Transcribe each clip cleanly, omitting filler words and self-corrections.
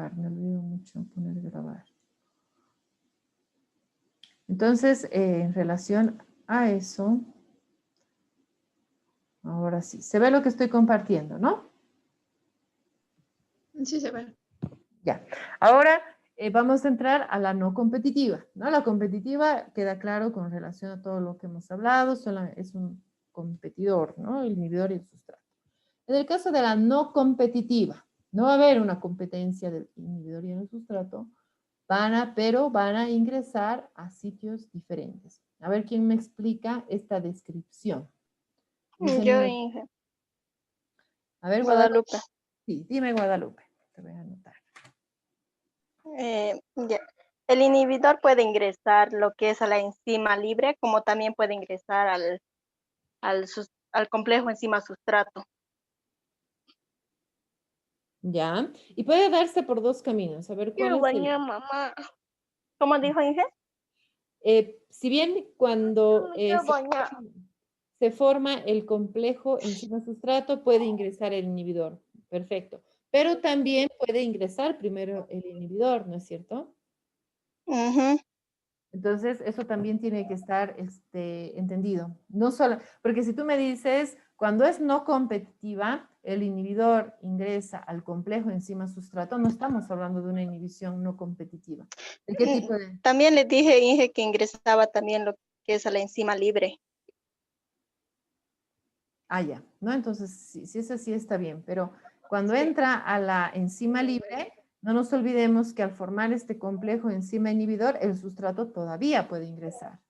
grabar, me olvido mucho poner grabar. Entonces, en relación a eso, ahora sí, se ve lo que estoy compartiendo, ¿no? Sí, se ve. Ya. Ahora vamos a entrar a la no competitiva, ¿no? La competitiva queda claro con relación a todo lo que hemos hablado, es un competidor, ¿no? El inhibidor y el sustrato. En el caso de la no competitiva, no va a haber una competencia del inhibidor y el sustrato, pero van a ingresar a sitios diferentes. A ver quién me explica esta descripción. Yo, Inge. A ver, Guadalupe. Sí, dime Guadalupe. Te voy a anotar. Ya. El inhibidor puede ingresar lo que es a la enzima libre, como también puede ingresar al complejo enzima sustrato. Ya. Y puede darse por dos caminos. A ver, ¿cuál es el...? Mamá. ¿Cómo dijo Inge? Si bien cuando quiero bañar. se forma el complejo enzima sustrato, puede ingresar el inhibidor. Perfecto. Pero también puede ingresar primero el inhibidor, ¿no es cierto? Ujú. Entonces, eso también tiene que estar entendido. No solo, porque si tú me dices, cuando es no competitiva, el inhibidor ingresa al complejo enzima sustrato, no estamos hablando de una inhibición no competitiva. ¿De qué tipo de...? También le dije, Inge, que ingresaba también lo que es a la enzima libre. Ah, ya, ¿no? Entonces, sí, eso sí está bien, pero cuando Sí. entra a la enzima libre, no nos olvidemos que al formar este complejo enzima inhibidor, el sustrato todavía puede ingresar,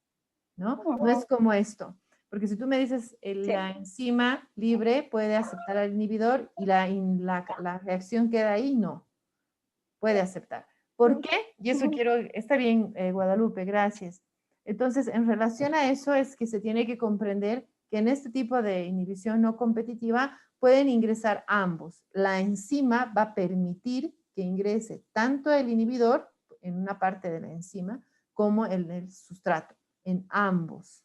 ¿no? No es como esto, porque si tú me dices, Sí. la enzima libre puede aceptar al inhibidor y la reacción queda ahí, no, puede aceptar. ¿Por qué? Y eso quiero, está bien, Guadalupe, gracias. Entonces, en relación a eso es que se tiene que comprender que en este tipo de inhibición no competitiva pueden ingresar ambos. La enzima va a permitir que ingrese tanto el inhibidor en una parte de la enzima como el sustrato, en ambos.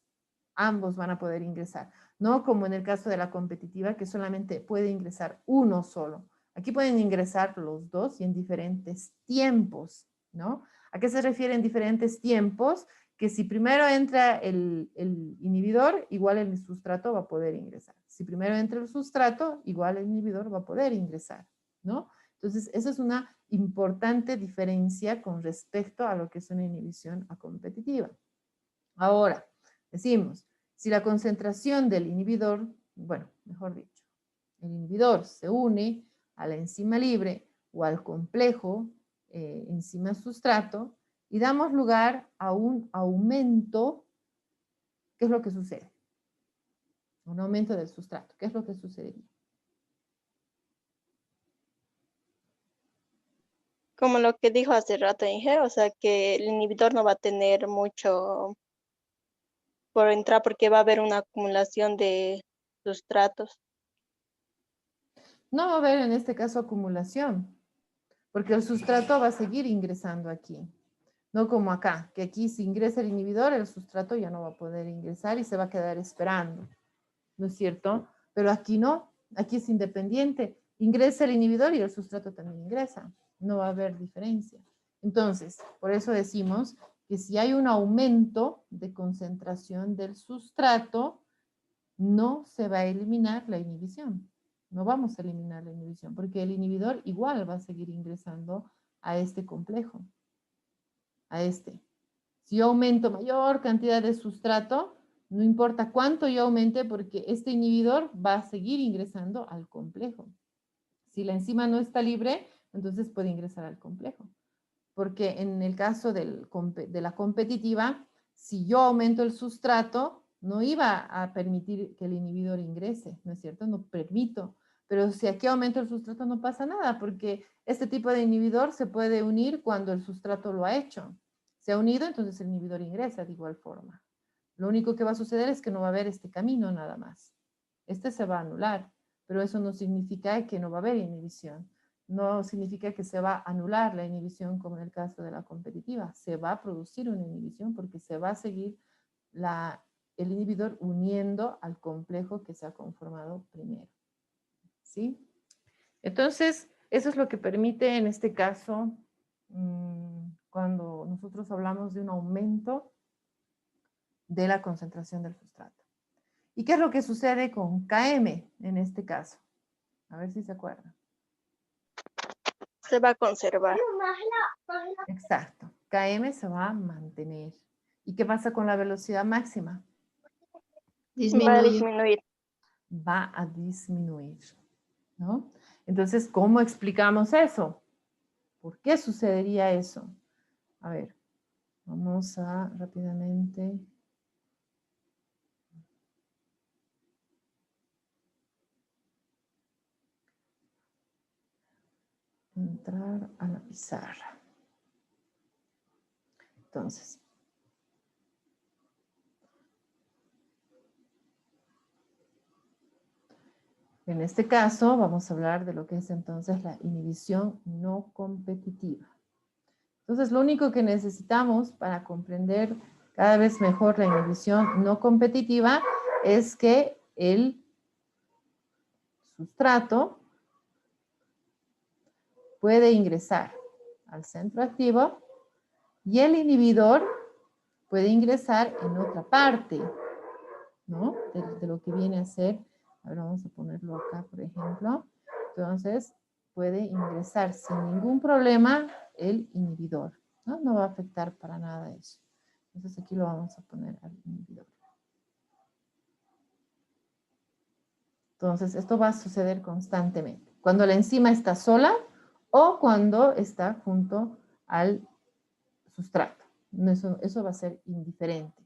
Ambos van a poder ingresar, no como en el caso de la competitiva que solamente puede ingresar uno solo. Aquí pueden ingresar los dos y en diferentes tiempos, ¿no? ¿A qué se refiere en diferentes tiempos? Que si primero entra el inhibidor, igual el sustrato va a poder ingresar. Si primero entra el sustrato, igual el inhibidor va a poder ingresar, ¿no? Entonces, esa es una importante diferencia con respecto a lo que es una inhibición competitiva. Ahora, decimos, si la concentración del inhibidor, bueno, mejor dicho, el inhibidor se une a la enzima libre o al complejo enzima sustrato y damos lugar a un aumento, ¿qué es lo que sucede? Un aumento del sustrato, ¿qué es lo que sucedería? Como lo que dijo hace rato Inge, o sea que el inhibidor no va a tener mucho por entrar porque va a haber una acumulación de sustratos. No va a haber en este caso acumulación, porque el sustrato va a seguir ingresando aquí. No como acá, que aquí si ingresa el inhibidor, el sustrato ya no va a poder ingresar y se va a quedar esperando, ¿no es cierto? Pero aquí no, aquí es independiente. Ingresa el inhibidor y el sustrato también ingresa. No va a haber diferencia. Entonces, por eso decimos que si hay un aumento de concentración del sustrato, no se va a eliminar la inhibición. No vamos a eliminar la inhibición, porque el inhibidor igual va a seguir ingresando a este complejo, a este. Si yo aumento mayor cantidad de sustrato, no importa cuánto yo aumente, porque este inhibidor va a seguir ingresando al complejo. Si la enzima no está libre, entonces puede ingresar al complejo. Porque en el caso de la competitiva, si yo aumento el sustrato, no iba a permitir que el inhibidor ingrese, ¿no es cierto? No permito. Pero si aquí aumento el sustrato no pasa nada, porque este tipo de inhibidor se puede unir cuando el sustrato lo ha hecho. Se ha unido, entonces el inhibidor ingresa de igual forma. Lo único que va a suceder es que no va a haber este camino nada más. Este se va a anular, pero eso no significa que no va a haber inhibición. No significa que se va a anular la inhibición como en el caso de la competitiva. Se va a producir una inhibición porque se va a seguir el inhibidor uniendo al complejo que se ha conformado primero. ¿Sí? Entonces, Eso es lo que permite en este caso, cuando nosotros hablamos de un aumento de la concentración del sustrato. ¿Y qué es lo que sucede con KM en este caso? A ver si se acuerdan. Se va a conservar. Exacto. KM se va a mantener. ¿Y qué pasa con la velocidad máxima? Va a disminuir. Va a disminuir, ¿no? Entonces, ¿cómo explicamos eso? ¿Por qué sucedería eso? A ver, vamos a rápidamente entrar a la pizarra. Entonces, en este caso vamos a hablar de lo que es entonces la inhibición no competitiva. Entonces, lo único que necesitamos para comprender cada vez mejor la inhibición no competitiva es que el sustrato puede ingresar al centro activo y el inhibidor puede ingresar en otra parte, ¿no? De lo que viene a ser, ahora vamos a ponerlo acá, por ejemplo. Entonces, puede ingresar sin ningún problema el inhibidor, ¿no? No va a afectar para nada eso. Entonces, aquí lo vamos a poner al inhibidor. Entonces, esto va a suceder constantemente. Cuando la enzima está sola o cuando está junto al sustrato. Eso va a ser indiferente,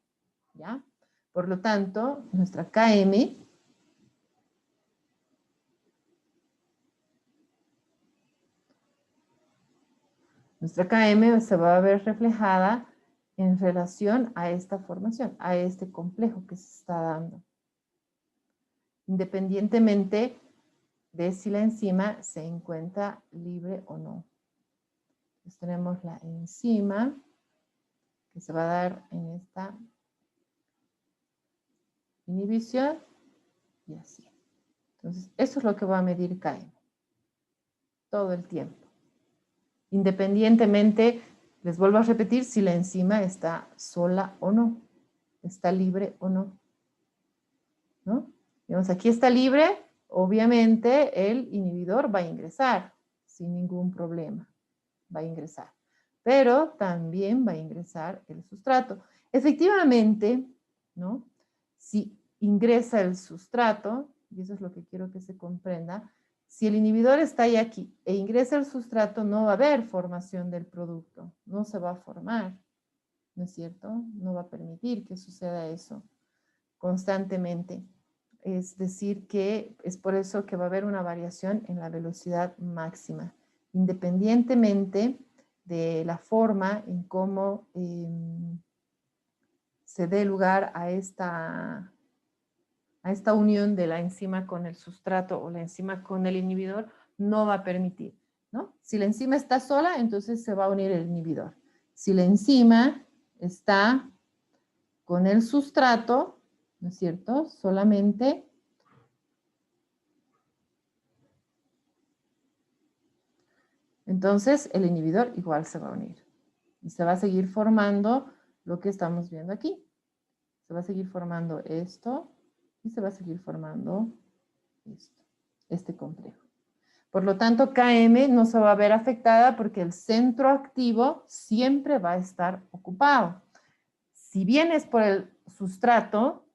¿ya? Por lo tanto, nuestra KM se va a ver reflejada en relación a esta formación, a este complejo que se está dando. Independientemente de si la enzima se encuentra libre o no. Entonces tenemos la enzima que se va a dar en esta inhibición y así. Entonces, eso es lo que va a medir KM todo el tiempo. Independientemente, les vuelvo a repetir, si la enzima está sola o no, está libre o no. ¿No? Digamos, aquí está libre, obviamente el inhibidor va a ingresar sin ningún problema, va a ingresar. Pero también va a ingresar el sustrato. Efectivamente, ¿no? Si ingresa el sustrato, y eso es lo que quiero que se comprenda, si el inhibidor está ahí aquí e ingresa el sustrato, no va a haber formación del producto, no se va a formar, ¿no es cierto? No va a permitir que suceda eso constantemente. Es decir, que es por eso que va a haber una variación en la velocidad máxima, independientemente de la forma en cómo se dé lugar a esta unión de la enzima con el sustrato o la enzima con el inhibidor, no va a permitir, ¿no? Si la enzima está sola, entonces se va a unir el inhibidor. Si la enzima está con el sustrato, ¿no es cierto? Solamente entonces el inhibidor igual se va a unir. Y se va a seguir formando lo que estamos viendo aquí. Se va a seguir formando esto y se va a seguir formando esto, este complejo. Por lo tanto, KM no se va a ver afectada porque el centro activo siempre va a estar ocupado. Si bien es por el sustrato,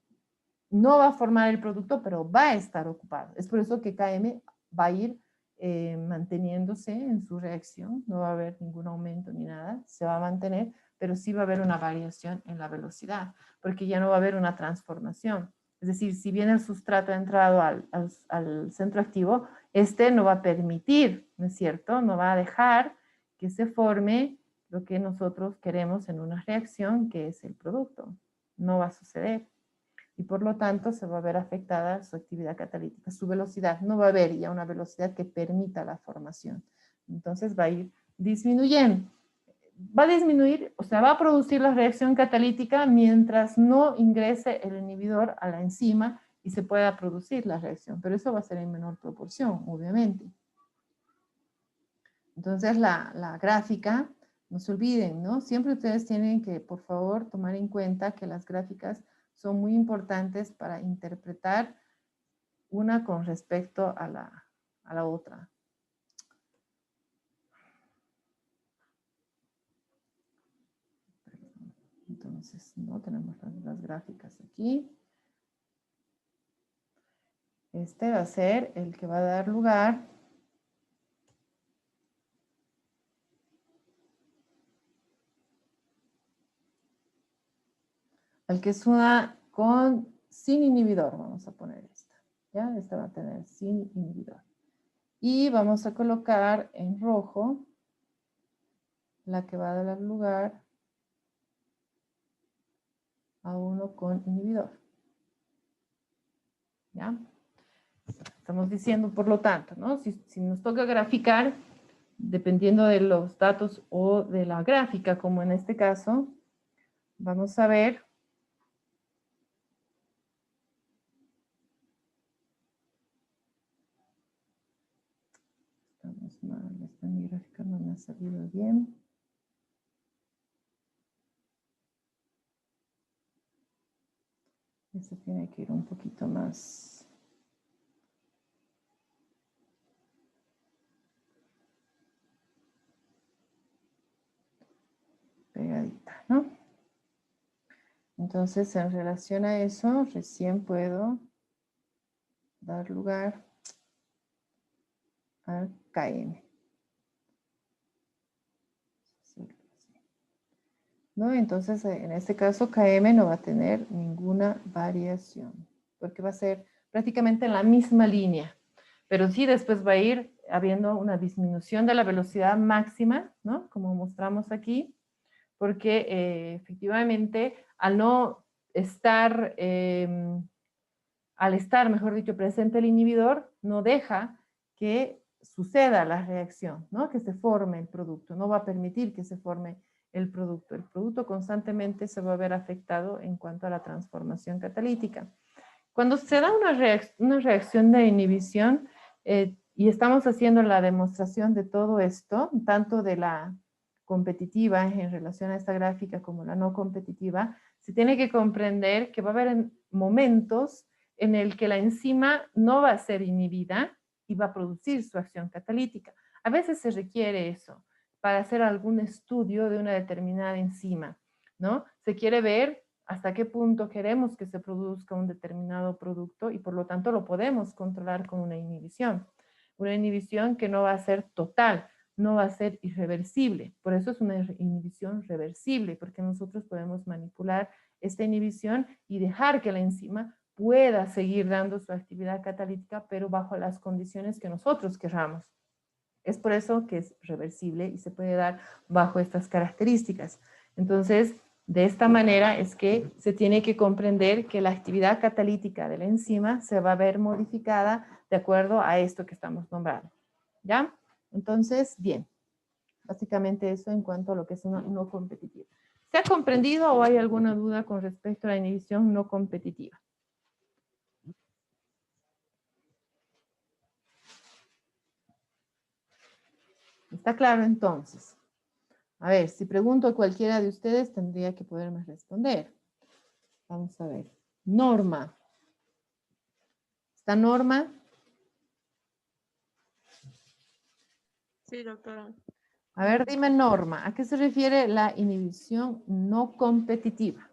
no va a formar el producto, pero va a estar ocupado. Es por eso que KM va a ir manteniéndose en su reacción, no va a haber ningún aumento ni nada, se va a mantener, pero sí va a haber una variación en la velocidad, porque ya no va a haber una transformación. Es decir, si bien el sustrato ha entrado al centro activo, este no va a permitir, ¿no es cierto? No va a dejar que se forme lo que nosotros queremos en una reacción, que es el producto. No va a suceder. Y por lo tanto se va a ver afectada su actividad catalítica, su velocidad. No va a haber ya una velocidad que permita la formación. Entonces va a ir disminuyendo. Va a disminuir, o sea, va a producir la reacción catalítica mientras no ingrese el inhibidor a la enzima y se pueda producir la reacción. Pero eso va a ser en menor proporción, obviamente. Entonces la gráfica, no se olviden, ¿no? Siempre ustedes tienen que, por favor, tomar en cuenta que las gráficas son muy importantes para interpretar una con respecto a la otra. Entonces, no tenemos las gráficas aquí. Este va a ser el que va a dar lugar al que es una sin inhibidor. Vamos a poner esta. ¿Ya? Esta va a tener sin inhibidor. Y vamos a colocar en rojo la que va a dar lugar a uno con inhibidor. ¿Ya? Estamos diciendo, por lo tanto, ¿no? Si nos toca graficar, dependiendo de los datos o de la gráfica, como en este caso, vamos a ver estamos mal, mi gráfica no me ha salido bien. Este tiene que ir un poquito más. Pegadita, ¿no? Entonces, en relación a eso, recién puedo dar lugar a KM. ¿No? Entonces, en este caso, KM no va a tener ninguna variación, porque va a ser prácticamente en la misma línea, pero sí después va a ir habiendo una disminución de la velocidad máxima, ¿no? Como mostramos aquí, porque efectivamente, al no estar, mejor dicho, presente el inhibidor, no deja que suceda la reacción, ¿no? Que se forme el producto, no va a permitir que se forme el producto. El producto constantemente se va a ver afectado en cuanto a la transformación catalítica. Cuando se da una reacción de inhibición, y estamos haciendo la demostración de todo esto, tanto de la competitiva en relación a esta gráfica como la no competitiva, se tiene que comprender que va a haber momentos en el que la enzima no va a ser inhibida y va a producir su acción catalítica. A veces se requiere eso para hacer algún estudio de una determinada enzima, ¿no? Se quiere ver hasta qué punto queremos que se produzca un determinado producto y por lo tanto lo podemos controlar con una inhibición. Una inhibición que no va a ser total, no va a ser irreversible. Por eso es una inhibición reversible, porque nosotros podemos manipular esta inhibición y dejar que la enzima pueda seguir dando su actividad catalítica, pero bajo las condiciones que nosotros queramos. Es por eso que es reversible y se puede dar bajo estas características. Entonces, de esta manera es que se tiene que comprender que la actividad catalítica de la enzima se va a ver modificada de acuerdo a esto que estamos nombrando. ¿Ya? Entonces, bien. Básicamente eso en cuanto a lo que es una no competitiva. ¿Se ha comprendido o hay alguna duda con respecto a la inhibición no competitiva? ¿Está claro entonces? A ver, si pregunto a cualquiera de ustedes, tendría que poderme responder. Vamos a ver. Norma. ¿Está Norma? Sí, doctora. A ver, dime Norma, ¿a qué se refiere la inhibición no competitiva?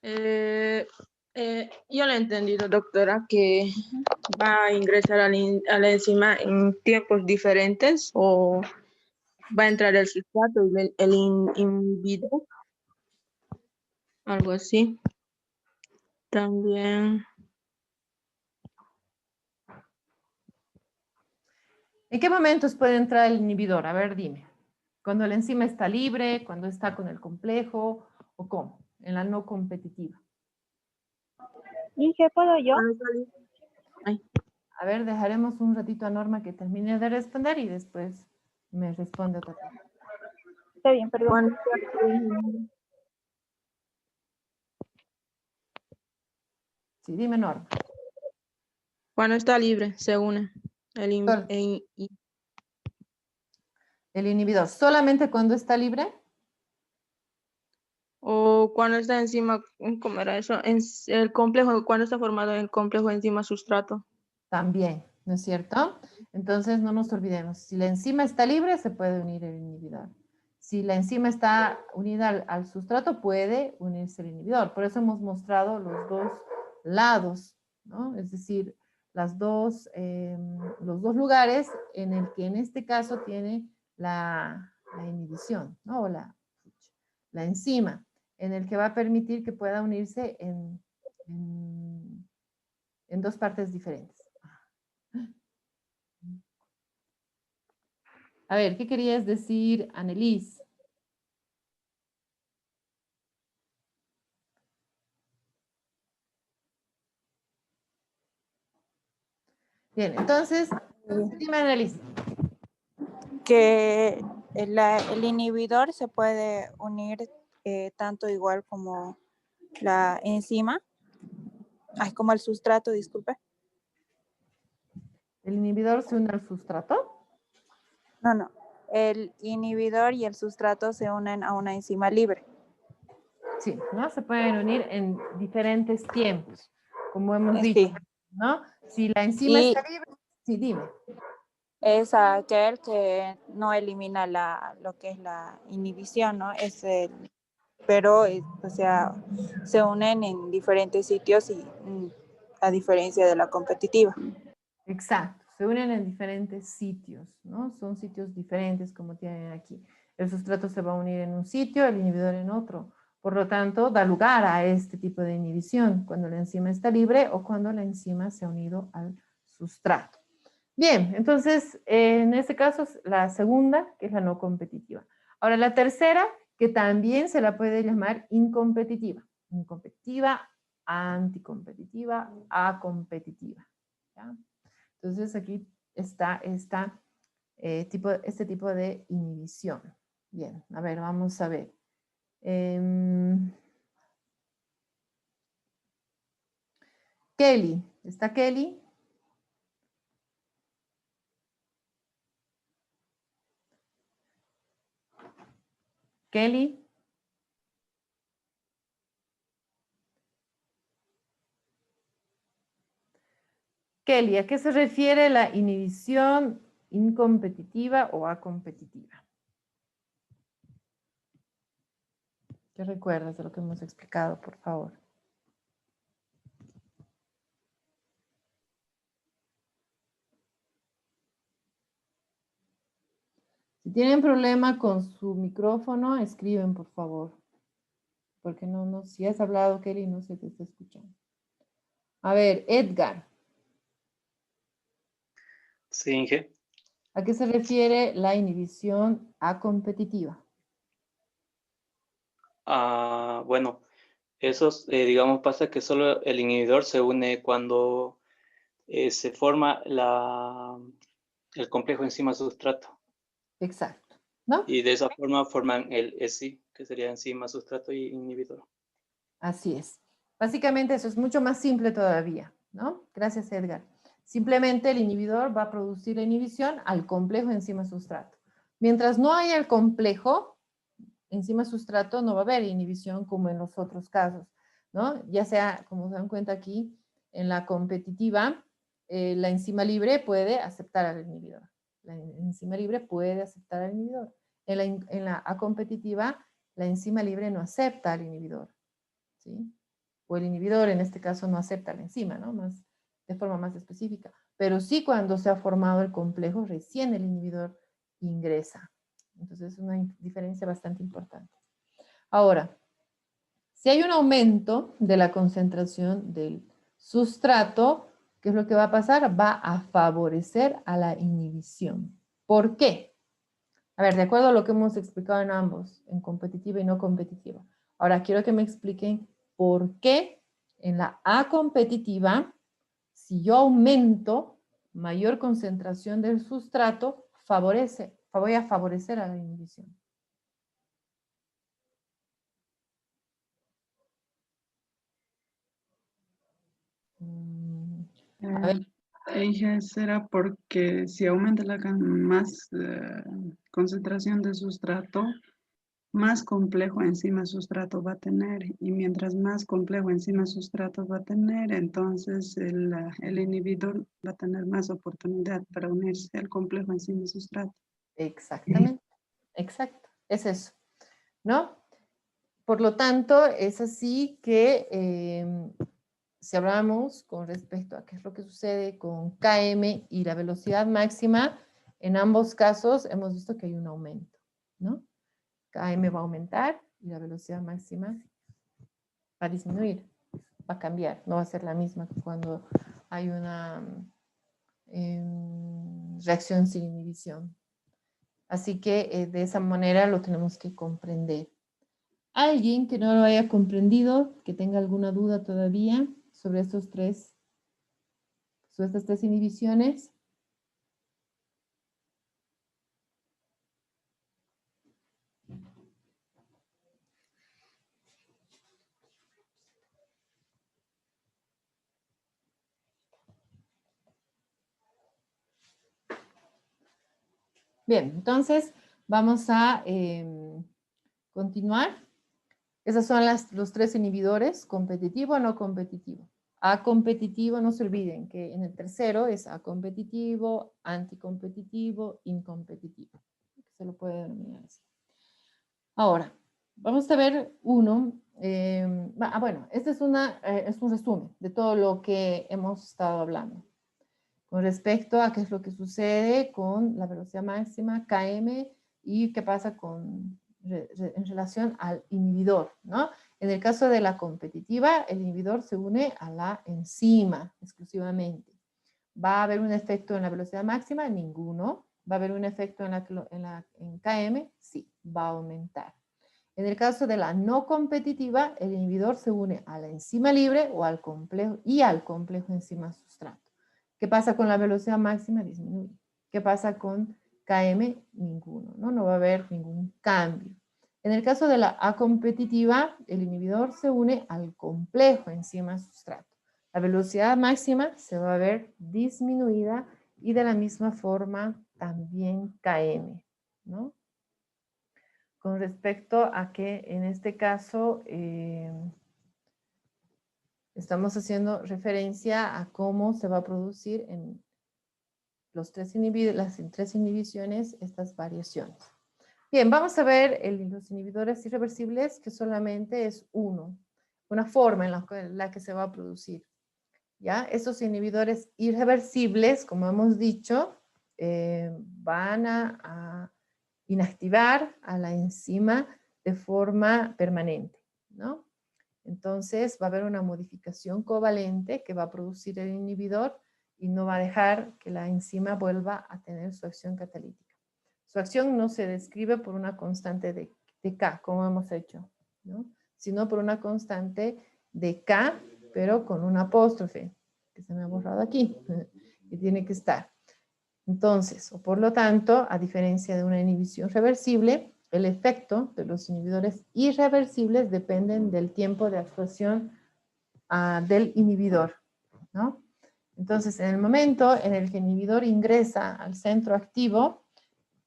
Yo le he entendido, doctora, que va a ingresar a la enzima en tiempos diferentes o va a entrar el sustrato y el inhibidor, algo así. También. ¿En qué momentos puede entrar el inhibidor? A ver, dime. ¿Cuando la enzima está libre? ¿Cuando está con el complejo? ¿O cómo? En la no competitiva. ¿Y qué puedo yo? Ay, A ver, dejaremos un ratito a Norma que termine de responder y después me responde otra vez. Está bien, perdón. Sí, dime Norma. Cuando está libre, se une. El inhibidor, solamente cuando está libre. O cuando está enzima, ¿cómo era eso? El complejo, cuando está formado en complejo enzima sustrato. También, ¿no es cierto? Entonces no nos olvidemos, si la enzima está libre, se puede unir el inhibidor. Si la enzima está unida al sustrato, puede unirse el inhibidor. Por eso hemos mostrado los dos lados, ¿no? Es decir, los dos lugares en el que en este caso tiene la inhibición, ¿no? O la enzima, en el que va a permitir que pueda unirse en dos partes diferentes. A ver, ¿qué querías decir, Annelies? Bien, entonces, dime, Annelies. Que el inhibidor se puede unir tanto igual como la enzima, como el sustrato, disculpe. ¿El inhibidor se une al sustrato? No. El inhibidor y el sustrato se unen a una enzima libre. Sí, ¿no? Se pueden unir en diferentes tiempos, como hemos dicho, Sí. ¿no? Si la enzima está libre, sí, dime. Es aquel que no elimina lo que es la inhibición, ¿no? Pero, o sea, se unen en diferentes sitios y a diferencia de la competitiva. Exacto, se unen en diferentes sitios, ¿no? Son sitios diferentes como tienen aquí. El sustrato se va a unir en un sitio, el inhibidor en otro. Por lo tanto, da lugar a este tipo de inhibición cuando la enzima está libre o cuando la enzima se ha unido al sustrato. Bien, entonces, en este caso, la segunda, que es la no competitiva. Ahora, la tercera, que también se la puede llamar incompetitiva. Incompetitiva, anticompetitiva, acompetitiva. ¿Ya? Entonces, aquí está este tipo de inhibición. Bien, a ver, vamos a ver. Kelly, ¿está Kelly? Kelly. Kelly, ¿a qué se refiere la inhibición incompetitiva o acompetitiva? ¿Qué recuerdas de lo que hemos explicado, por favor? Si tienen problema con su micrófono, escriben, por favor. Porque si has hablado, Kelly, no se te está escuchando. A ver, Edgar. Sí, Inge. ¿A qué se refiere la inhibición acompetitiva? Bueno, eso, digamos, pasa que solo el inhibidor se une cuando se forma el complejo enzima sustrato. Exacto, ¿no? Y de esa forma forman el ESI, que sería enzima sustrato y inhibidor. Así es. Básicamente eso es mucho más simple todavía, ¿no? Gracias, Edgar. Simplemente el inhibidor va a producir la inhibición al complejo enzima sustrato. Mientras no haya el complejo enzima sustrato, no va a haber inhibición como en los otros casos, ¿no? Ya sea, como se dan cuenta aquí, en la competitiva, la enzima libre puede aceptar al inhibidor. La enzima libre puede aceptar al inhibidor. En la acompetitiva, la enzima libre no acepta al inhibidor, ¿sí? O el inhibidor en este caso no acepta la enzima, ¿no? De forma más específica. Pero sí cuando se ha formado el complejo, recién el inhibidor ingresa. Entonces es una diferencia bastante importante. Ahora, si hay un aumento de la concentración del sustrato, ¿qué es lo que va a pasar? Va a favorecer a la inhibición. ¿Por qué? A ver, de acuerdo a lo que hemos explicado en ambos, en competitiva y no competitiva. Ahora quiero que me expliquen por qué en la A competitiva, si yo aumento mayor concentración del sustrato, voy a favorecer a la inhibición. A ver, Ella será porque si aumenta la más concentración de sustrato, más complejo enzima sustrato va a tener, y mientras más complejo enzima sustrato va a tener, entonces el inhibidor va a tener más oportunidad para unirse al complejo enzima sustrato. Exactamente, exacto, es eso, ¿no? Por lo tanto, es así que si hablamos con respecto a qué es lo que sucede con Km y la velocidad máxima, en ambos casos hemos visto que hay un aumento, ¿no? Km va a aumentar y la velocidad máxima va a disminuir, va a cambiar, no va a ser la misma que cuando hay una reacción sin inhibición. Así que de esa manera lo tenemos que comprender. ¿Alguien que no lo haya comprendido, que tenga alguna duda todavía sobre estas tres inhibiciones? Bien, entonces vamos a continuar. Esas son los tres inhibidores, competitivo, no competitivo. A competitivo, no se olviden que en el tercero es a competitivo, anticompetitivo, incompetitivo. Se lo puede denominar así. Ahora, vamos a ver uno. Bueno, este es un resumen de todo lo que hemos estado hablando. Con respecto a qué es lo que sucede con la velocidad máxima, Km, y qué pasa en relación al inhibidor, ¿no? En el caso de la competitiva, el inhibidor se une a la enzima exclusivamente. ¿Va a haber un efecto en la velocidad máxima? Ninguno. ¿Va a haber un efecto en Km? Sí, va a aumentar. En el caso de la no competitiva, el inhibidor se une a la enzima libre o al complejo enzima sustrato. ¿Qué pasa con la velocidad máxima? Disminuye. ¿Qué pasa con Km? Ninguno, ¿no? No va a haber ningún cambio. En el caso de la acompetitiva, el inhibidor se une al complejo enzima sustrato. La velocidad máxima se va a ver disminuida y de la misma forma también Km, ¿no? Con respecto a que en este caso estamos haciendo referencia a cómo se va a producir en las tres inhibiciones estas variaciones. Bien, vamos a ver los inhibidores irreversibles, que solamente es una forma en la que se va a producir. ¿Ya? Estos inhibidores irreversibles, como hemos dicho, van a inactivar a la enzima de forma permanente, ¿no? Entonces va a haber una modificación covalente que va a producir el inhibidor y no va a dejar que la enzima vuelva a tener su acción catalítica. Su acción no se describe por una constante de K, como hemos hecho, ¿no? Sino por una constante de K, pero con un apóstrofe, que se me ha borrado aquí, que tiene que estar. Entonces, o por lo tanto, a diferencia de una inhibición reversible, el efecto de los inhibidores irreversibles dependen del tiempo de actuación del inhibidor, ¿no? Entonces, en el momento en el que el inhibidor ingresa al centro activo,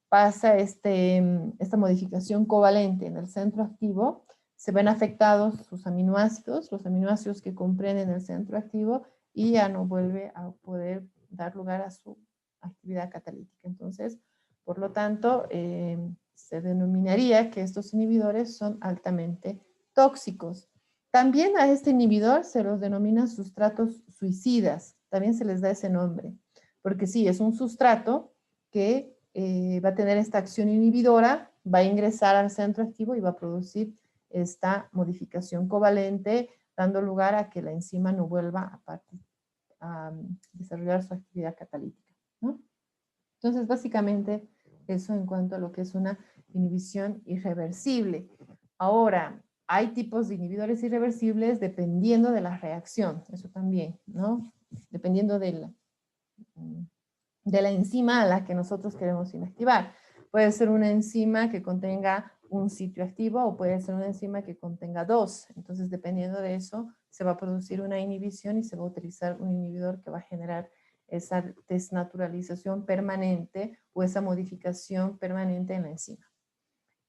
pasa esta modificación covalente en el centro activo, se ven afectados sus aminoácidos, los aminoácidos que comprenden el centro activo, y ya no vuelve a poder dar lugar a su actividad catalítica. Entonces, por lo tanto, se denominaría que estos inhibidores son altamente tóxicos. También a este inhibidor se los denomina sustratos suicidas, también se les da ese nombre, porque sí, es un sustrato que va a tener esta acción inhibidora, va a ingresar al centro activo y va a producir esta modificación covalente, dando lugar a que la enzima no vuelva a desarrollar su actividad catalítica, ¿no? Entonces, básicamente, eso en cuanto a lo que es una inhibición irreversible. Ahora, hay tipos de inhibidores irreversibles dependiendo de la reacción, eso también, ¿no? Dependiendo de la enzima a la que nosotros queremos inactivar. Puede ser una enzima que contenga un sitio activo o puede ser una enzima que contenga dos. Entonces, dependiendo de eso, se va a producir una inhibición y se va a utilizar un inhibidor que va a generar esa desnaturalización permanente o esa modificación permanente en la enzima.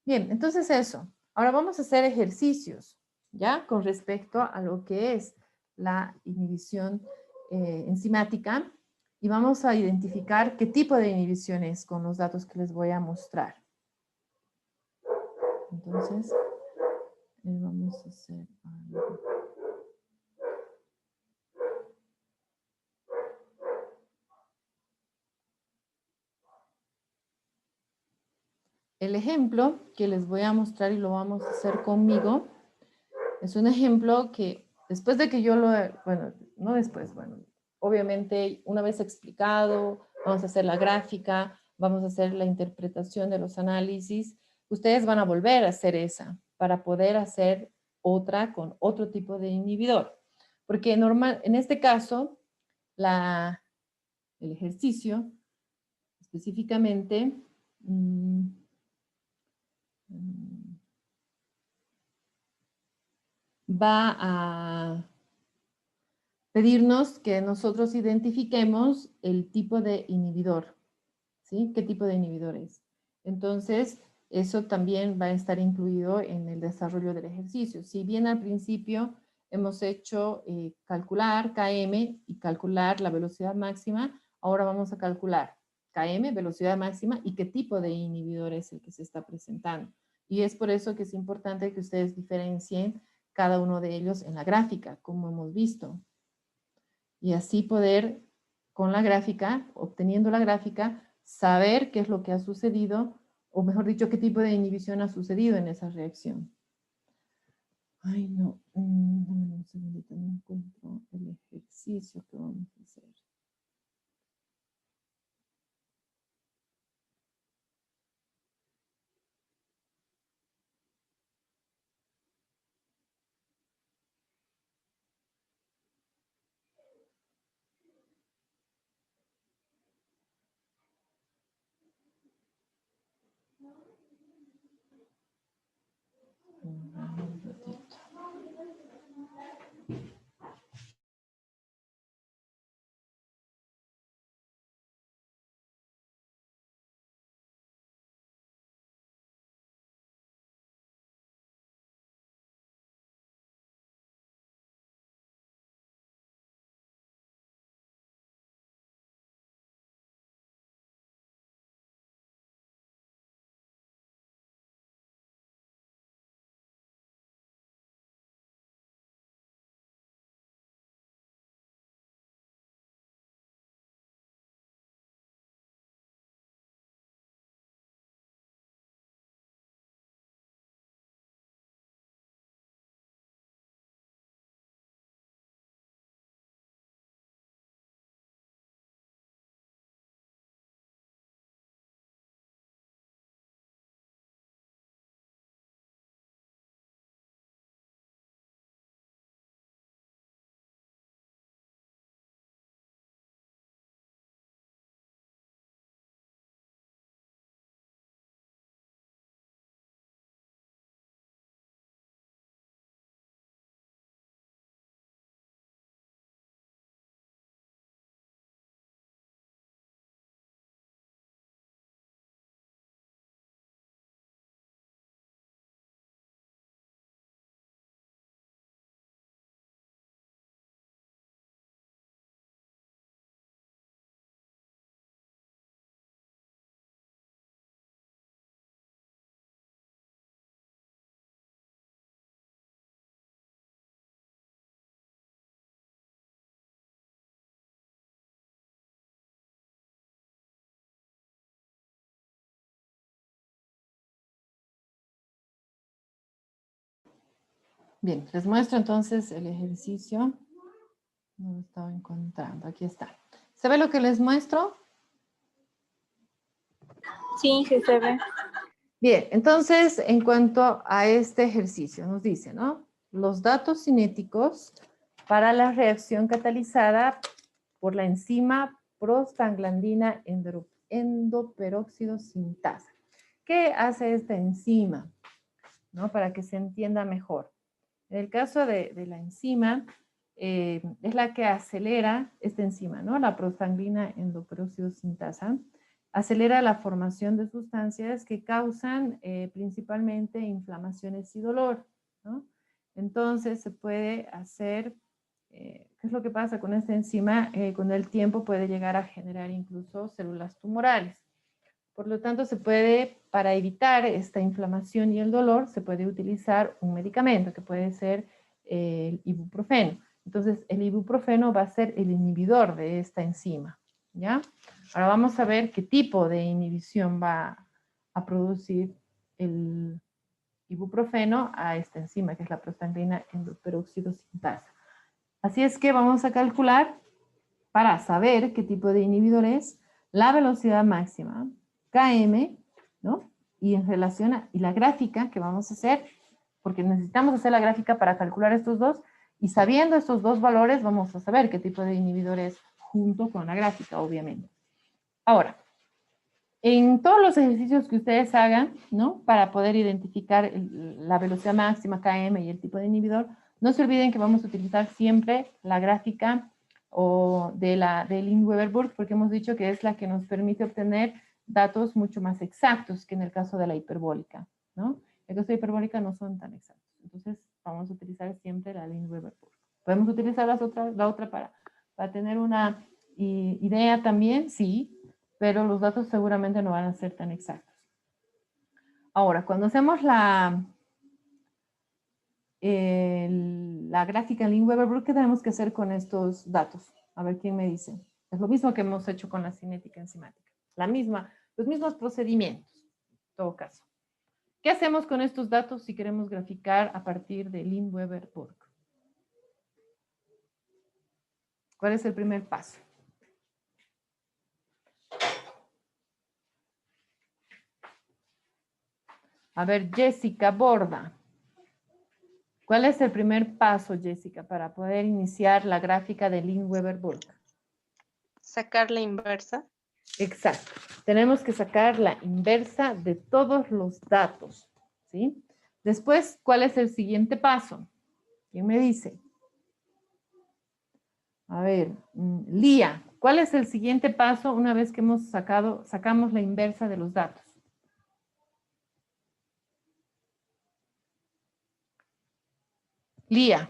Bien, entonces eso. Ahora vamos a hacer ejercicios, ¿ya? Con respecto a lo que es la inhibición enzimática y vamos a identificar qué tipo de inhibición es con los datos que les voy a mostrar. Entonces, vamos a hacer algo. El ejemplo que les voy a mostrar y lo vamos a hacer conmigo es un ejemplo que después de que yo lo, bueno, no después, bueno, obviamente una vez explicado, vamos a hacer la gráfica, vamos a hacer la interpretación de los análisis, ustedes van a volver a hacer esa para poder hacer otra con otro tipo de inhibidor. Porque normal, en este caso, el ejercicio específicamente va a pedirnos que nosotros identifiquemos el tipo de inhibidor, ¿sí? ¿Qué tipo de inhibidor es? Entonces, eso también va a estar incluido en el desarrollo del ejercicio. Si bien al principio hemos hecho calcular Km y calcular la velocidad máxima, ahora vamos a calcular Km, velocidad máxima, y qué tipo de inhibidor es el que se está presentando. Y es por eso que es importante que ustedes diferencien cada uno de ellos en la gráfica, como hemos visto. Y así poder, con la gráfica, obteniendo la gráfica, saber qué es lo que ha sucedido, o mejor dicho, qué tipo de inhibición ha sucedido en esa reacción. Ay, no. Dame un segundito, no encuentro el ejercicio que vamos a hacer. Un ratito. Bien, les muestro entonces el ejercicio. No lo estaba encontrando, aquí está. ¿Se ve lo que les muestro? Sí, sí se ve. Bien, entonces, en cuanto a este ejercicio, nos dice, ¿no? Los datos cinéticos para la reacción catalizada por la enzima prostaglandina endoperóxido sintasa. ¿Qué hace esta enzima? ¿No? Para que se entienda mejor. En el caso de la enzima, es la que acelera esta enzima, ¿no? La prostaglandina endoperoxidosintasa. Acelera la formación de sustancias que causan principalmente inflamaciones y dolor, ¿no? Entonces se puede hacer, ¿qué es lo que pasa con esta enzima? Con el tiempo puede llegar a generar incluso células tumorales. Por lo tanto, se puede, para evitar esta inflamación y el dolor, se puede utilizar un medicamento que puede ser el ibuprofeno. Entonces, el ibuprofeno va a ser el inhibidor de esta enzima, ¿ya? Ahora vamos a ver qué tipo de inhibición va a producir el ibuprofeno a esta enzima, que es la prostaglandina endoperoxidosintasa. Así es que vamos a calcular, para saber qué tipo de inhibidor es, la velocidad máxima, Km, ¿no? Y en relación a y la gráfica que vamos a hacer, porque necesitamos hacer la gráfica para calcular estos dos, y sabiendo estos dos valores vamos a saber qué tipo de inhibidor es junto con la gráfica, obviamente. Ahora, en todos los ejercicios que ustedes hagan, ¿no? Para poder identificar la velocidad máxima, Km y el tipo de inhibidor, no se olviden que vamos a utilizar siempre la gráfica o de Lind-Weber-Burke, porque hemos dicho que es la que nos permite obtener datos mucho más exactos que en el caso de la hiperbólica, ¿no? En el caso de hiperbólica no son tan exactos. Entonces, vamos a utilizar siempre la Lind-Weber-Burke. Podemos utilizar la otra para tener una idea también, sí, pero los datos seguramente no van a ser tan exactos. Ahora, cuando hacemos la gráfica en Lind-Weber-Burke, ¿qué tenemos que hacer con estos datos? A ver, ¿quién me dice? Es lo mismo que hemos hecho con la cinética enzimática. Los mismos procedimientos, en todo caso. ¿Qué hacemos con estos datos si queremos graficar a partir de Lind-Weber-Burke? ¿Cuál es el primer paso? A ver, Jessica Borda. ¿Cuál es el primer paso, Jessica, para poder iniciar la gráfica de Lind-Weber-Burke? Sacar la inversa. Exacto. Tenemos que sacar la inversa de todos los datos, ¿sí? Después, ¿cuál es el siguiente paso? ¿Quién me dice? A ver, Lía, ¿cuál es el siguiente paso una vez que sacamos la inversa de los datos? Lía.